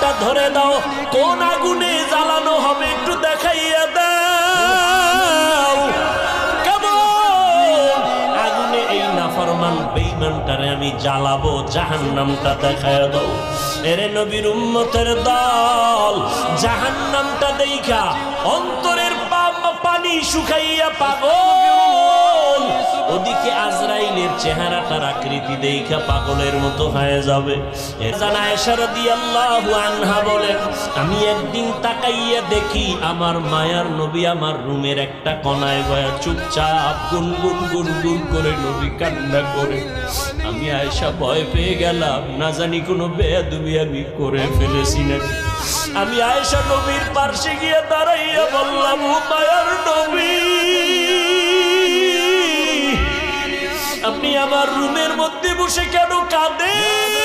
আগুনটা ধরে দাও। কোন আগুনে জ্বালানো হবে একটু দেখাইয়া দাও। কেমন আগুনে এই নাফরমান বেঈমানটারে আমি জ্বালাবো, জাহান্নামটা দেখাইয়া দাও। এরে নবীর উম্মতের দল, জাহান্নামটা দেইখা অন্তরের পানি শুকাইয়া পাগল, ওদিকে আজরাইলের চেহারাটার আকৃতি দেইখা পাগলের মতো হয়ে যাবে। আয়েশা রাদিয়াল্লাহু আনহা বলেন, আমি একদিন তাকাইয়া দেখি আমার মায়ার নবী আমার রুমের একটা কোনায় বয়া চুপচাপ গুনগুন গুনগুন করে নবী কান্না করে। আমি আয়েশা ভয় পেয়ে গেলাম, না জানি কোনো বেয়াদবি আমি করে ফেলেছি নাকি। আমি আয়েশা নবীর পাশে গিয়ে দাঁড়াইয়া বললাম, ও মায়ার নবী, আপনি আমার রুমের মধ্যে বসে কেন কাঁদেন?